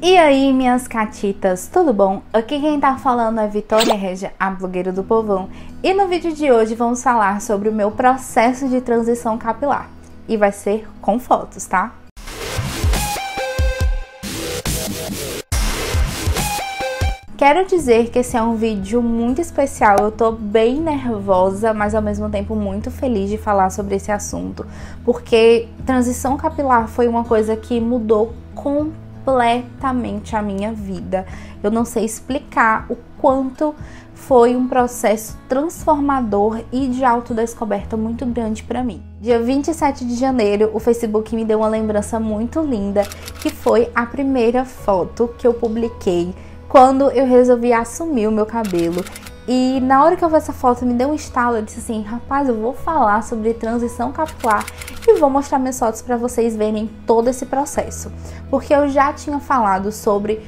E aí, minhas catitas, tudo bom? Aqui quem tá falando é Vitória Regia, a blogueira do povão. E no vídeo de hoje vamos falar sobre o meu processo de transição capilar. E vai ser com fotos, tá? Quero dizer que esse é um vídeo muito especial, eu tô bem nervosa, mas ao mesmo tempo muito feliz de falar sobre esse assunto. Porque transição capilar foi uma coisa que mudou completamente a minha vida. Eu não sei explicar o quanto foi um processo transformador e de autodescoberta muito grande para mim. Dia 27 de janeiro, o Facebook me deu uma lembrança muito linda, que foi a primeira foto que eu publiquei quando eu resolvi assumir o meu cabelo. E na hora que eu vi essa foto, me deu um estalo. Eu disse assim, rapaz, eu vou falar sobre transição capilar e vou mostrar minhas fotos para vocês verem todo esse processo. Porque eu já tinha falado sobre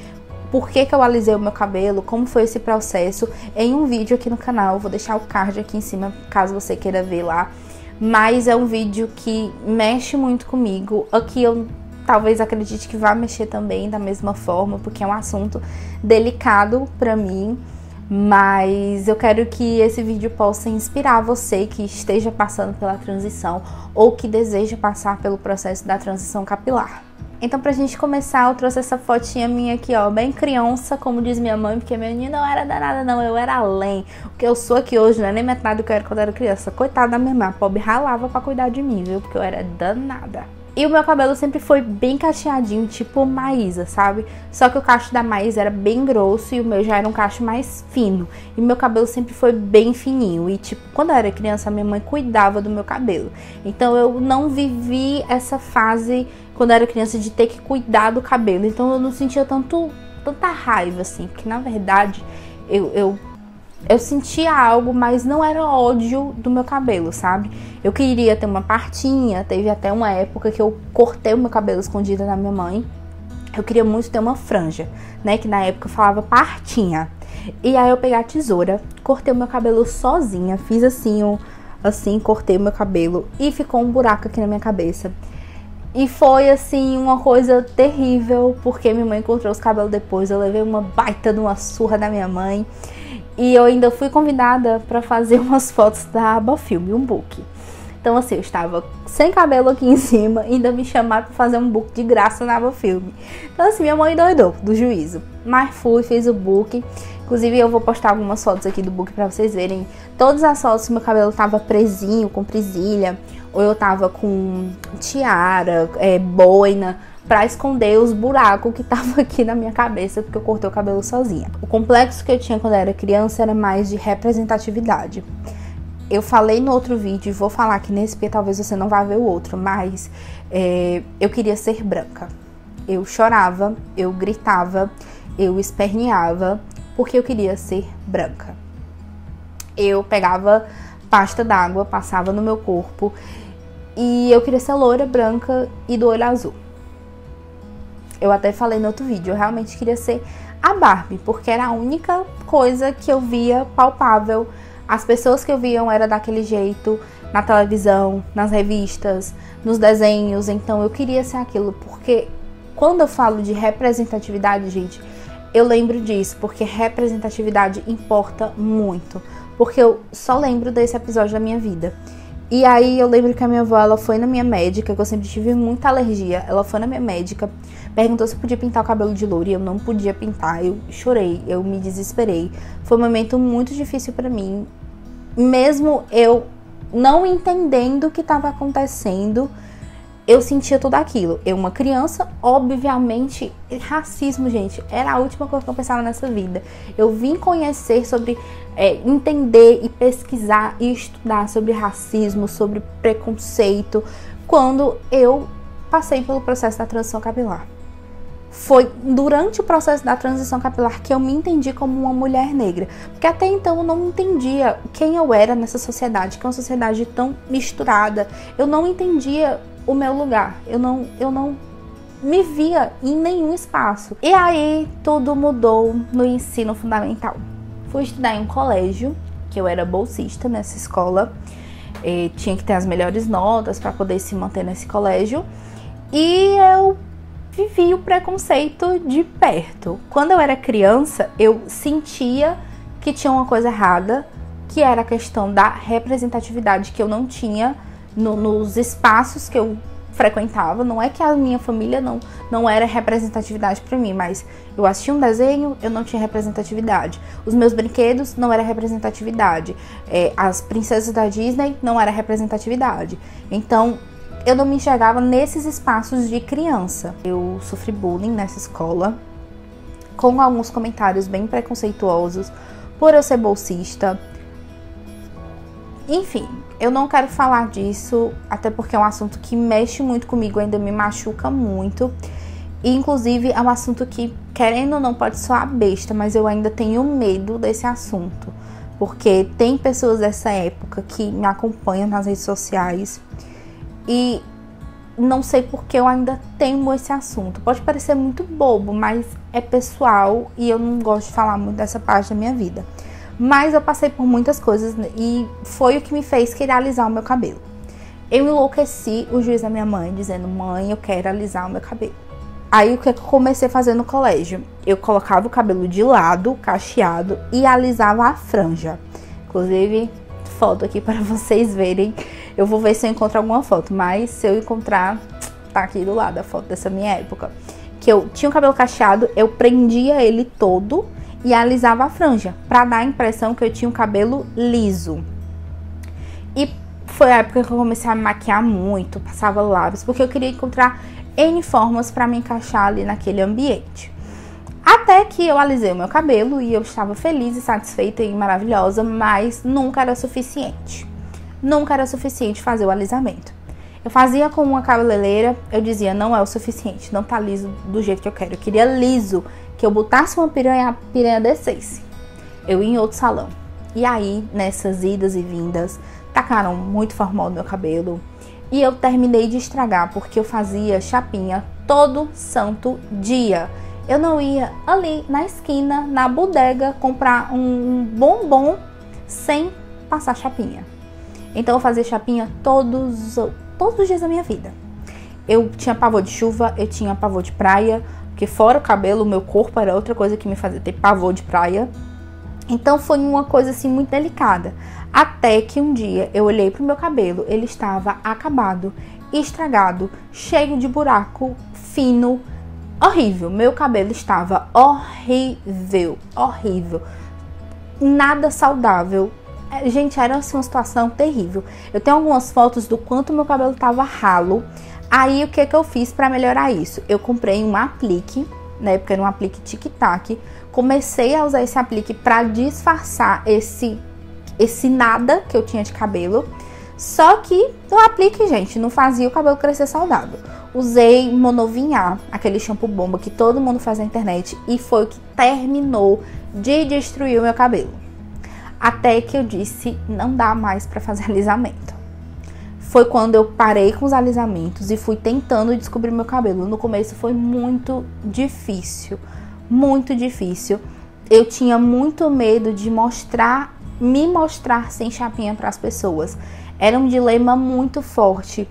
por que eu alisei o meu cabelo, como foi esse processo, em um vídeo aqui no canal. Eu vou deixar o card aqui em cima, caso você queira ver lá. Mas é um vídeo que mexe muito comigo. Aqui eu talvez acredite que vai mexer também da mesma forma, porque é um assunto delicado pra mim, mas eu quero que esse vídeo possa inspirar você que esteja passando pela transição ou que deseja passar pelo processo da transição capilar. Então, pra gente começar, eu trouxe essa fotinha minha aqui, ó, bem criança, como diz minha mãe, porque minha menina não era danada não, eu era além. O que eu sou aqui hoje não é nem metade do que eu era quando eu era criança. Coitada da minha mãe, a pobre ralava pra cuidar de mim, viu, porque eu era danada. E o meu cabelo sempre foi bem cacheadinho, tipo Maísa, sabe? Só que o cacho da Maísa era bem grosso e o meu já era um cacho mais fino. E meu cabelo sempre foi bem fininho. E tipo, quando eu era criança, a minha mãe cuidava do meu cabelo. Então eu não vivi essa fase, quando eu era criança, de ter que cuidar do cabelo. Então eu não sentia tanta raiva, assim. Porque na verdade, eu sentia algo, mas não era ódio do meu cabelo, sabe? Eu queria ter uma partinha, teve até uma época que eu cortei o meu cabelo escondido da minha mãe. Eu queria muito ter uma franja, né? Que na época eu falava partinha. E aí eu peguei a tesoura, cortei o meu cabelo sozinha, fiz assim, cortei o meu cabelo e ficou um buraco aqui na minha cabeça. E foi assim uma coisa terrível, porque minha mãe encontrou os cabelos depois, eu levei uma baita de uma surra da minha mãe. E eu ainda fui convidada para fazer umas fotos da Abafilme, um book. Então assim, eu estava sem cabelo aqui em cima, ainda me chamaram para fazer um book de graça na Abafilme. Então assim, minha mãe doidou do juízo. Mas fui, fiz o book. Inclusive eu vou postar algumas fotos aqui do book para vocês verem. Todas as fotos, meu cabelo tava presinho, com presilha, ou eu tava com tiara, boina, pra esconder os buracos que tava aqui na minha cabeça, porque eu cortei o cabelo sozinha. O complexo que eu tinha quando eu era criança era mais de representatividade. Eu falei no outro vídeo, e vou falar aqui nesse, porque talvez você não vá ver o outro, mas eu queria ser branca. Eu chorava, eu gritava, eu esperneava, porque eu queria ser branca. Eu pegava pasta d'água, passava no meu corpo, e eu queria ser loira, branca e do olho azul. Eu até falei no outro vídeo, eu realmente queria ser a Barbie, porque era a única coisa que eu via palpável. As pessoas que eu viam era daquele jeito, na televisão, nas revistas, nos desenhos. Então eu queria ser aquilo, porque quando eu falo de representatividade, gente, eu lembro disso, porque representatividade importa muito. Porque eu só lembro desse episódio da minha vida. E aí eu lembro que a minha avó, ela foi na minha médica, que eu sempre tive muita alergia. Ela foi na minha médica, perguntou se eu podia pintar o cabelo de louro e eu não podia pintar. Eu chorei, eu me desesperei. Foi um momento muito difícil pra mim. Mesmo eu não entendendo o que estava acontecendo, eu sentia tudo aquilo. Eu, uma criança, obviamente, racismo, gente, era a última coisa que eu pensava nessa vida. Eu vim conhecer sobre, entender e pesquisar e estudar sobre racismo, sobre preconceito, quando eu passei pelo processo da transição capilar. Foi durante o processo da transição capilar que eu me entendi como uma mulher negra. Porque até então eu não entendia quem eu era nessa sociedade, que é uma sociedade tão misturada. Eu não entendia o meu lugar. Eu não me via em nenhum espaço. E aí tudo mudou no ensino fundamental. Fui estudar em um colégio, que eu era bolsista nessa escola. Tinha que ter as melhores notas para poder se manter nesse colégio. E eu vivi o preconceito de perto. Quando eu era criança, eu sentia que tinha uma coisa errada, que era a questão da representatividade que eu não tinha nos espaços que eu frequentava. Não é que a minha família não era representatividade para mim, mas eu assistia um desenho, eu não tinha representatividade. Os meus brinquedos não era representatividade. As princesas da Disney não era representatividade. Então, eu não me enxergava nesses espaços de criança. Eu sofri bullying nessa escola, com alguns comentários bem preconceituosos, por eu ser bolsista. Enfim, eu não quero falar disso, até porque é um assunto que mexe muito comigo, ainda me machuca muito. E, inclusive, é um assunto que, querendo ou não, pode soar besta, mas eu ainda tenho medo desse assunto. Porque tem pessoas dessa época que me acompanham nas redes sociais e não sei porque eu ainda tenho esse assunto. Pode parecer muito bobo, mas é pessoal e eu não gosto de falar muito dessa parte da minha vida. Mas eu passei por muitas coisas e foi o que me fez querer alisar o meu cabelo. Eu enlouqueci o juiz da minha mãe, dizendo: mãe, eu quero alisar o meu cabelo. Aí o que eu comecei a fazer no colégio? Eu colocava o cabelo de lado, cacheado, e alisava a franja. Inclusive, foto aqui para vocês verem. Eu vou ver se eu encontro alguma foto, mas se eu encontrar, tá aqui do lado a foto dessa minha época. Que eu tinha o cabelo cacheado, eu prendia ele todo e alisava a franja, pra dar a impressão que eu tinha um cabelo liso. E foi a época que eu comecei a me maquiar muito, passava lábios, porque eu queria encontrar N formas pra me encaixar ali naquele ambiente. Até que eu alisei o meu cabelo e eu estava feliz e satisfeita e maravilhosa, mas nunca era suficiente. Nunca era suficiente fazer o alisamento. Eu fazia com uma cabeleireira, eu dizia: não é o suficiente, não tá liso do jeito que eu quero. Eu queria liso, que eu botasse uma piranha, a piranha descesse. Eu ia em outro salão. E aí, nessas idas e vindas, tacaram muito formol no meu cabelo. E eu terminei de estragar, porque eu fazia chapinha todo santo dia. Eu não ia ali na esquina, na bodega, comprar um bombom sem passar chapinha. Então eu fazia chapinha todos os dias da minha vida. Eu tinha pavor de chuva, eu tinha pavor de praia, porque fora o cabelo, o meu corpo era outra coisa que me fazia ter pavor de praia. Então foi uma coisa assim muito delicada. Até que um dia eu olhei pro meu cabelo, ele estava acabado, estragado, cheio de buraco, fino, horrível. Meu cabelo estava horrível, horrível. Nada saudável. Gente, era assim uma situação terrível. Eu tenho algumas fotos do quanto meu cabelo estava ralo. Aí o que eu fiz para melhorar isso? Eu comprei um aplique, na época era um aplique tic-tac. Comecei a usar esse aplique para disfarçar esse nada que eu tinha de cabelo. Só que o aplique, gente, não fazia o cabelo crescer saudável. Usei Monovinhar, aquele shampoo bomba que todo mundo faz na internet, e foi o que terminou de destruir o meu cabelo. Até que eu disse: não dá mais para fazer alisamento. Foi quando eu parei com os alisamentos e fui tentando descobrir meu cabelo. No começo foi muito difícil, muito difícil. Eu tinha muito medo de me mostrar sem chapinha para as pessoas. Era um dilema muito forte.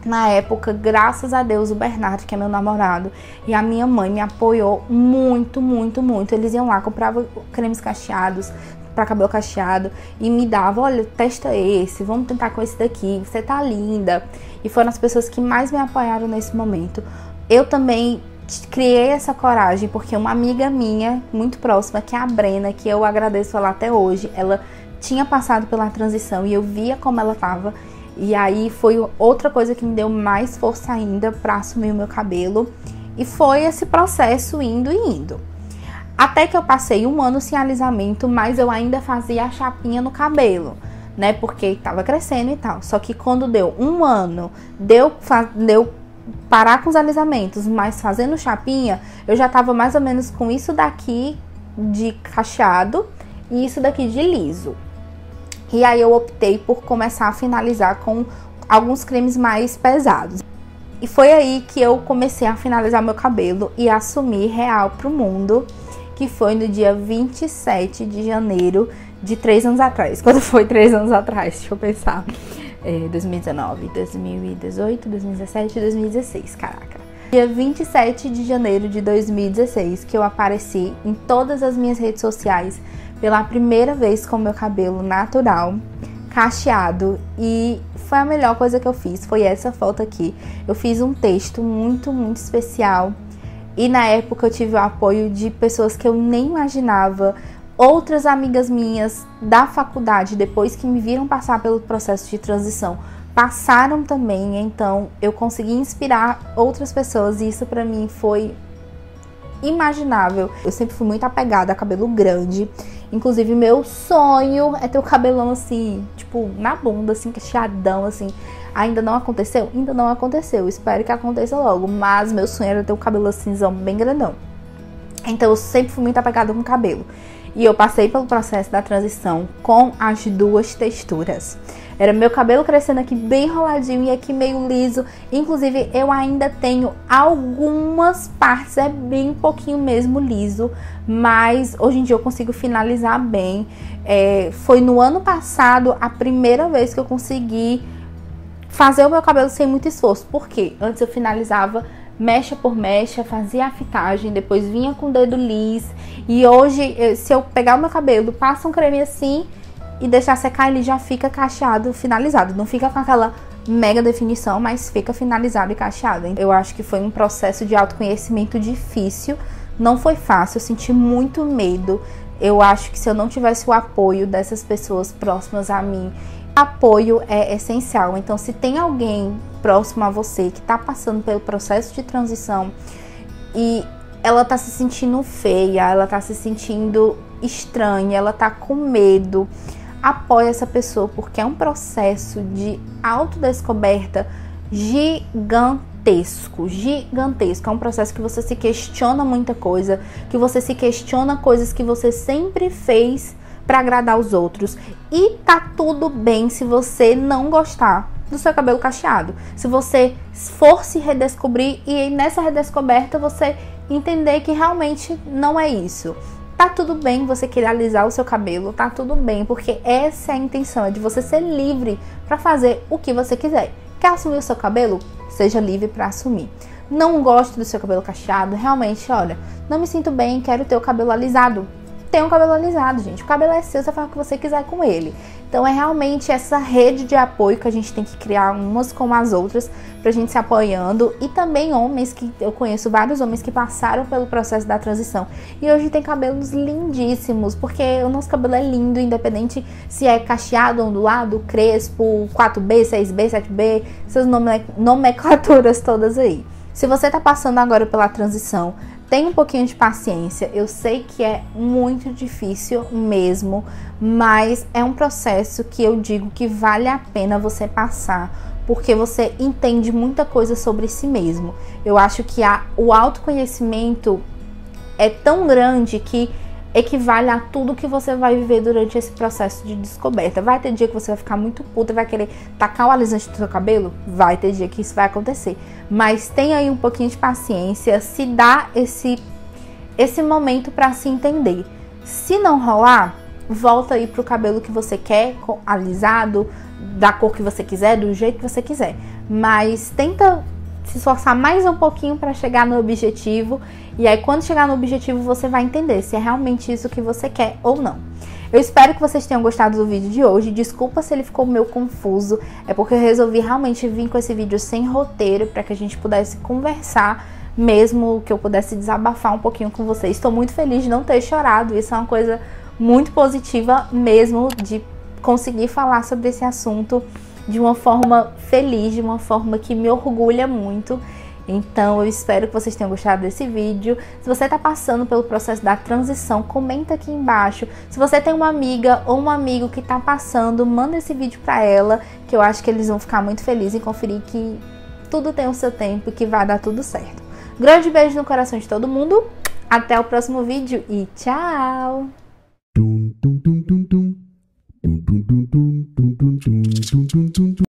Na época, graças a Deus, o Bernardo, que é meu namorado, e a minha mãe me apoiou muito, muito, muito. Eles iam lá, compravam cremes cacheados para cabelo cacheado e me davam: olha, testa esse, vamos tentar com esse daqui, você tá linda. E foram as pessoas que mais me apoiaram nesse momento. Eu também criei essa coragem porque uma amiga minha, muito próxima, que é a Brena, que eu agradeço ela até hoje, ela tinha passado pela transição e eu via como ela tava. E aí foi outra coisa que me deu mais força ainda para assumir o meu cabelo. E foi esse processo indo e indo. Até que eu passei um ano sem alisamento, mas eu ainda fazia a chapinha no cabelo, né? Porque tava crescendo e tal. Só que quando deu um ano, deu parar com os alisamentos, mas fazendo chapinha, eu já tava mais ou menos com isso daqui de cacheado e isso daqui de liso. E aí eu optei por começar a finalizar com alguns cremes mais pesados. E foi aí que eu comecei a finalizar meu cabelo e assumir real pro mundo, que foi no dia 27 de janeiro de 3 anos atrás. Quando foi 3 anos atrás? Deixa eu pensar. 2019, 2018, 2017, 2016, caraca. Dia 27 de janeiro de 2016, que eu apareci em todas as minhas redes sociais pela primeira vez com meu cabelo natural, cacheado, e foi a melhor coisa que eu fiz, foi essa foto aqui. Eu fiz um texto muito especial e na época eu tive o apoio de pessoas que eu nem imaginava. Outras amigas minhas da faculdade, depois que me viram passar pelo processo de transição, passaram também, então eu consegui inspirar outras pessoas e isso pra mim foi imaginável. Eu sempre fui muito apegada a cabelo grande, inclusive meu sonho é ter o cabelão assim, tipo, na bunda, assim, cacheadão, assim. Ainda não aconteceu? Ainda não aconteceu, espero que aconteça logo, mas meu sonho era ter o cabelo cinzão bem grandão. Então eu sempre fui muito apegada com o cabelo. E eu passei pelo processo da transição com as duas texturas. Era meu cabelo crescendo aqui bem enroladinho e aqui meio liso. Inclusive, eu ainda tenho algumas partes, é bem pouquinho mesmo liso. Mas hoje em dia eu consigo finalizar bem. Foi no ano passado a primeira vez que eu consegui fazer o meu cabelo sem muito esforço. Por quê? Antes eu finalizava mecha por mecha, fazia a fitagem, depois vinha com o dedo liso. E hoje, se eu pegar o meu cabelo, passa um creme assim e deixar secar, ele já fica cacheado, finalizado. Não fica com aquela mega definição, mas fica finalizado e cacheado. Eu acho que foi um processo de autoconhecimento difícil, não foi fácil, eu senti muito medo. Eu acho que se eu não tivesse o apoio dessas pessoas próximas a mim, apoio é essencial. Então, se tem alguém próximo a você que tá passando pelo processo de transição e ela tá se sentindo feia, ela tá se sentindo estranha, ela tá com medo, apoie essa pessoa, porque é um processo de autodescoberta gigantesco. É um processo que você se questiona muita coisa, que você se questiona coisas que você sempre fez para agradar os outros. E tá tudo bem se você não gostar do seu cabelo cacheado. Se você for se redescobrir e nessa redescoberta você entender que realmente não é isso. Tá tudo bem você querer alisar o seu cabelo, tá tudo bem, porque essa é a intenção, é de você ser livre para fazer o que você quiser. Quer assumir o seu cabelo? Seja livre para assumir. Não gosto do seu cabelo cacheado, realmente, olha, não me sinto bem, quero ter o cabelo alisado. Tem um cabelo alisado, gente. O cabelo é seu, você faz o que você quiser com ele. Então é realmente essa rede de apoio que a gente tem que criar umas com as outras pra gente se apoiando. E também homens, que eu conheço vários homens que passaram pelo processo da transição e hoje tem cabelos lindíssimos, porque o nosso cabelo é lindo, independente se é cacheado, ondulado, crespo, 4B, 6B, 7B, essas nomenclaturas todas aí. Se você tá passando agora pela transição, tenha um pouquinho de paciência. Eu sei que é muito difícil mesmo, mas é um processo que eu digo que vale a pena você passar, porque você entende muita coisa sobre si mesmo. Eu acho que o autoconhecimento é tão grande que equivale a tudo que você vai viver durante esse processo de descoberta. Vai ter dia que você vai ficar muito puta e vai querer tacar o alisante do seu cabelo? Vai ter dia que isso vai acontecer. Mas tenha aí um pouquinho de paciência, se dá esse momento pra se entender. Se não rolar, volta aí pro cabelo que você quer, alisado, da cor que você quiser, do jeito que você quiser. Mas tenta se esforçar mais um pouquinho para chegar no objetivo, e aí quando chegar no objetivo você vai entender se é realmente isso que você quer ou não. Eu espero que vocês tenham gostado do vídeo de hoje. Desculpa se ele ficou meio confuso, é porque eu resolvi realmente vir com esse vídeo sem roteiro para que a gente pudesse conversar mesmo, que eu pudesse desabafar um pouquinho com vocês. Estou muito feliz de não ter chorado, isso é uma coisa muito positiva mesmo, de conseguir falar sobre esse assunto de uma forma feliz, de uma forma que me orgulha muito. Então eu espero que vocês tenham gostado desse vídeo. Se você está passando pelo processo da transição, comenta aqui embaixo. Se você tem uma amiga ou um amigo que está passando, manda esse vídeo para ela, que eu acho que eles vão ficar muito felizes em conferir que tudo tem o seu tempo e que vai dar tudo certo. Grande beijo no coração de todo mundo. Até o próximo vídeo e tchau!